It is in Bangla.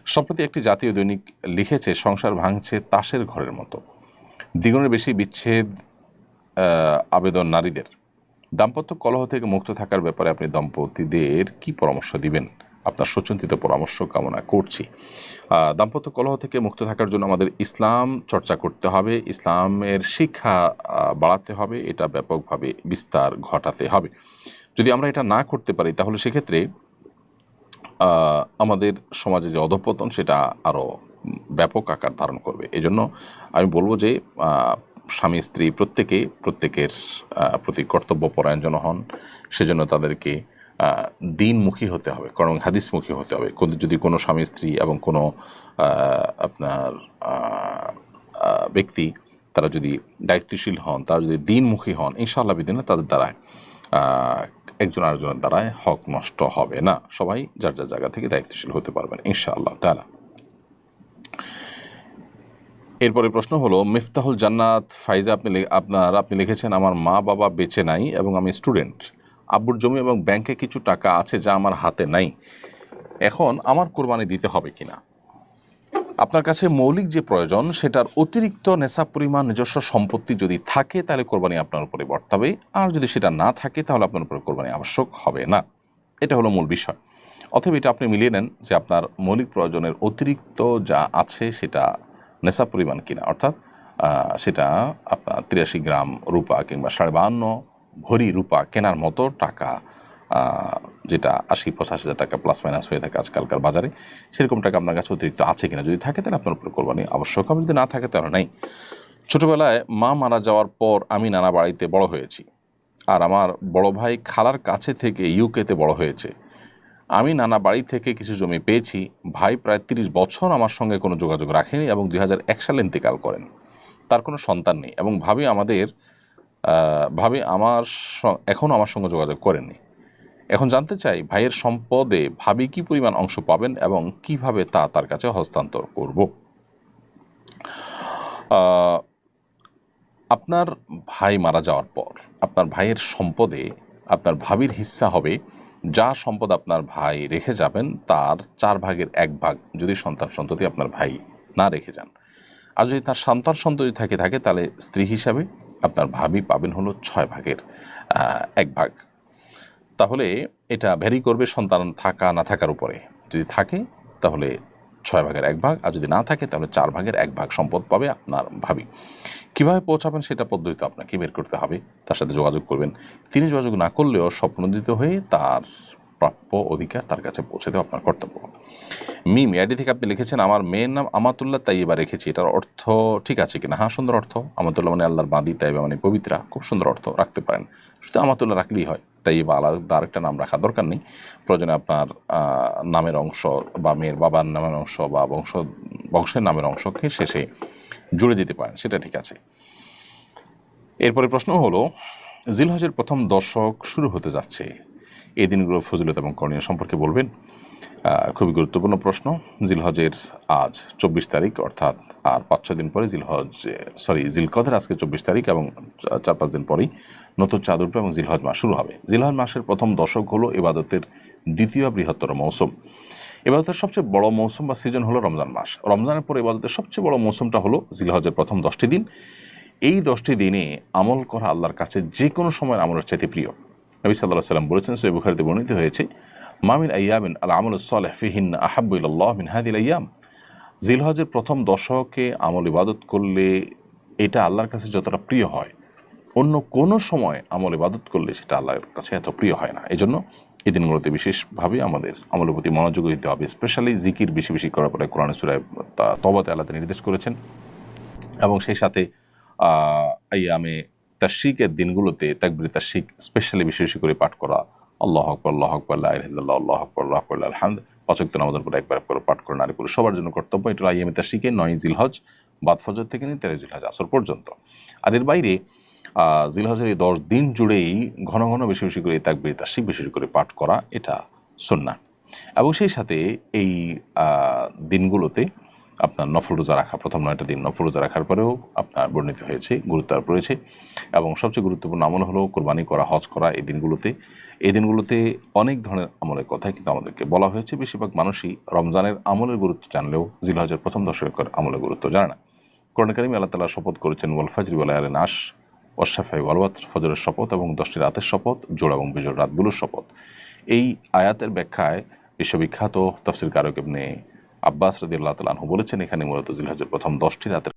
সম্প্রতি একটি জাতীয় দৈনিক লিখেছে, সংসার ভাঙছে তাসের ঘরের মতো, দ্বিগুণের বেশি বিচ্ছেদ আবেদন নারীদের। দাম্পত্য কলহ থেকে মুক্ত থাকার ব্যাপারে আপনি দম্পতিদের কি পরামর্শ দিবেন? আপনার সুচিন্তিত পরামর্শ কামনা করছি। দাম্পত্য কলহ থেকে মুক্ত থাকার জন্য আমাদের ইসলাম চর্চা করতে হবে, ইসলামের শিক্ষা বাড়াতে হবে, এটা ব্যাপকভাবে বিস্তার ঘটাতে হবে। যদি আমরা এটা না করতে পারি তাহলে সেক্ষেত্রে আমাদের সমাজে যে অধঃপতন সেটা আরও ব্যাপক আকার ধারণ করবে। এজন্য আমি বলবো যে স্বামী স্ত্রী প্রত্যেকের প্রতি কর্তব্যপরায়ণ যেন হন, সেজন্য তাদেরকে দিনমুখী হতে হবে, কারণ হাদিসমুখী হতে হবে। যদি কোনো স্বামী স্ত্রী এবং কোনো আপনার ব্যক্তি তারা যদি দায়িত্বশীল হন, তারা যদি দিনমুখী হন, ইনশাআল্লাহ বিদিনে তাদের দ্বারায় একজন আরেকজনের দ্বারায় হক নষ্ট হবে না। সবাই যার যার জায়গা থেকে দায়িত্বশীল হতে পারবেন ইনশাআল্লাহ তাআলা। এরপরে প্রশ্ন হলো, মিফতাহুল জান্নাত ফাইজা আপনি লিখেছেন, আমার মা বাবা বেঁচে নাই এবং আমি স্টুডেন্ট। আব্বুর জমি এবং ব্যাংকে কিছু টাকা আছে যা আমার হাতে নাই। এখন আমার কোরবানি দিতে হবে কিনা? আপনার কাছে মৌলিক যে প্রয়োজন সেটার অতিরিক্ত নেশাব পরিমাণ নিজস্ব সম্পত্তি যদি থাকে তাহলে কোরবানি আপনার উপরে বর্তাবে, আর যদি সেটা না থাকে তাহলে আপনার উপরে কোরবানি আবশ্যক হবে না। এটা হলো মূল বিষয়। অথবা এটা আপনি মিলিয়ে নেন যে আপনার মৌলিক প্রয়োজনের অতিরিক্ত যা আছে সেটা নেশাব পরিমাণ কিনা, অর্থাৎ সেটা আপনার 83 গ্রাম রূপা কিংবা 52.5 ভরি রূপা কেনার মতো টাকা, যেটা 80-85 হাজার টাকা প্লাস মাইনাস হয়ে থাকে আজকালকার বাজারে, সেরকম টাকা আপনার কাছে অতিরিক্ত আছে কিনা। যদি থাকে তাহলে আপনার উপরে কোরবানি আবশ্যক হবে, যদি না থাকে তাহলে নাই। ছোটোবেলায় মা মারা যাওয়ার পর আমি নানা বাড়িতে বড় হয়েছি, আর আমার বড় ভাই খালার কাছে থেকে ইউকেতে বড় হয়েছে। আমি নানা বাড়ি থেকে কিছু জমি পেয়েছি। ভাই প্রায় 30 বছর আমার সঙ্গে কোনো যোগাযোগ রাখেনি এবং 2001 সালে ইন্তেকাল করেন। তার কোনো সন্তান নেই এবং ভাবি এখনও আমার সঙ্গে যোগাযোগ করেননি। এখন জানতে চাই, ভাইয়ের সম্পদে ভাবি কি পরিমাণ অংশ পাবেন এবং কিভাবে তা তার কাছে হস্তান্তর করব। আপনার ভাই মারা যাওয়ার পর আপনার ভাইয়ের সম্পদে আপনার ভাবির হিস্সা হবে যা সম্পদ আপনার ভাই রেখে যাবেন তার 4 ভাগের 1 ভাগ, যদি সন্তান সন্ততি আপনার ভাই না রেখে যান। আর যদি তার সন্তান সন্ততি থাকে তাহলে স্ত্রী হিসাবে আপনার ভাবি পাবেন হলো 6 ভাগের 1 ভাগ। তাহলে এটা ভ্যারি করবে সন্তান থাকা না থাকার উপরে। যদি থাকে তাহলে 6 ভাগের 1 ভাগ, আর যদি না থাকে তাহলে 4 ভাগের 1 ভাগ সম্পদ পাবে আপনার ভাবি। কীভাবে পৌঁছাবেন সেটা পদ্ধতি আপনাকে বের করতে হবে, তার সাথে যোগাযোগ করবেন। তিনি যোগাযোগ না করলেও স্বপ্নদিত হয়ে তার প্রাপ্য অধিকার তার কাছে পৌঁছে দেওয়া আপনার কর্তব্য। মিম আইডি থেকে আপনি লিখেছেন, আমার মেয়ের নাম আমাতুল্লাহ তাইবা রেখেছি, এটার অর্থ ঠিক আছে কিনা? হ্যাঁ, সুন্দর অর্থ। আমাতুল্লাহ মানে আল্লাহর বাঁধি, তাইবা মানে পবিত্রা, খুব সুন্দর অর্থ, রাখতে পারেন। শুধু আমাতুল্লাহ রাখলেই হয়, তাইবা আলাদা আরেকটা নাম রাখার দরকার নেই। প্রয়োজনে আপনার নামের অংশ বা মেয়ের বাবার নামের অংশ বা বংশের নামের অংশকে শেষে জুড়ে দিতে পারেন, সেটা ঠিক আছে। এরপরে প্রশ্ন হলো, জিলহজের প্রথম দশক শুরু হতে যাচ্ছে, এই দিনগুলোর ফজিলত এবং করণীয় সম্পর্কে বলবেন। খুবই গুরুত্বপূর্ণ প্রশ্ন। জিলহজের আজ 24 তারিখ, অর্থাৎ আর 5-6 দিন পরে জিলকদের আজকে 24 তারিখ এবং 4-5 দিন পরেই নতুন চাঁদ উঠবে এবং জিলহজ মাস শুরু হবে। জিলহজ মাসের প্রথম দশক হলো ইবাদতের দ্বিতীয় বৃহত্তর মৌসুম। ইবাদতের সবচেয়ে বড় মৌসুম বা সিজন হলো রমজান মাস। রমজানের পর ইবাদতের সবচেয়ে বড় মৌসুমটা হলো জিলহজের প্রথম 10টি দিন। এই 10টি দিনে আমল করা আল্লাহর কাছে যে কোনো সময়ের আমলের চাইতে প্রিয়। নবী সাল্লাল্লাহু আলাইহি ওয়াসাল্লাম বলেছেন, সহিহ বুখারীতে বর্ণিত হয়েছে, মামিন আইয়ামিন আল আমালুস সালেহ ফিহিন্না আহাব্বু ইলাল্লাহ মিন হাযিহিল আইয়াম। জিলহজের প্রথম দশকে আমল ইবাদত করলে এটা আল্লাহর কাছে যতটা প্রিয় হয়, অন্য কোনো সময় আমল ইবাদত করলে সেটা আল্লাহর কাছে এত প্রিয় হয় না। এজন্য এই দিনগুলোতে বিশেষভাবে আমাদের আমলের প্রতি মনোযোগ দিতে হবে। স্পেশালি জিকির বেশি বেশি করার পরে কোরআন সূরা তওবাতে আল্লাহ নির্দেশ করেছেন, এবং সেই সাথে আইয়ামে তাশরিকের দিনগুলোতে তাকবীর তাশরিক স্পেশালি বেশি বেশি করে পাঠ করা, আল্লাহু আকবার, আল্লাহু আকবার, লা ইলাহা ইল্লাল্লাহ, আল্লাহু আকবার, আল্লাহু আকবার, লিল হামদ, 5 ওয়াক্ত নামাজের পরে একবার করে পাঠ করে নারী পুরুষ সবার জন্য কর্তব্য। এটা আইয়ামে তাশরিকে 9 জিলহজ বাদ ফজর থেকে নিয়ে 13 জিলহজ আসর পর্যন্ত। আর এর বাইরে জিলহজের এই 10 দিন জুড়েই ঘন ঘন বেশি বেশি করে তাকবীর তাশরিক বেশি বেশি করে পাঠ করা, এটা সুন্নাহ। এবং সেই সাথে এই দিনগুলোতে আপনার নফল রোজা রাখা, প্রথম 9টা দিন নফল রোজা রাখার পরেও আপনার বর্ণিত হয়েছে, গুরুত্ব আরোপ রয়েছে। এবং সবচেয়ে গুরুত্বপূর্ণ আমল হলো কোরবানি করা, হজ করা। এই দিনগুলোতে অনেক ধরনের আমলের কথাই কিন্তু আমাদেরকে বলা হয়েছে। বেশিরভাগ মানুষই রমজানের আমলের গুরুত্ব জানলেও জিলহজের প্রথম 10 আমলের গুরুত্ব জানে না। কোরআনে কারিমে আল্লাহ তাআলা শপথ করেছেন ওয়াল ফাজরি ওয়া লায়ালিন আশ ওয়াশ শাফা'i ওয়াল ওয়াতর, ফজরের শপথ এবং 10টি রাতের শপথ, জোড়া এবং বিজোড় রাতগুলোর শপথ। এই আয়াতের ব্যাখ্যায় বিশ্ববিখ্যাত তাফসীরকারক ইবনে আব্বাস রাদিয়াল্লাহু তাআলা আনহু বলেছেন, এখানে মূলত জিলহজের প্রথম 10টি রাতের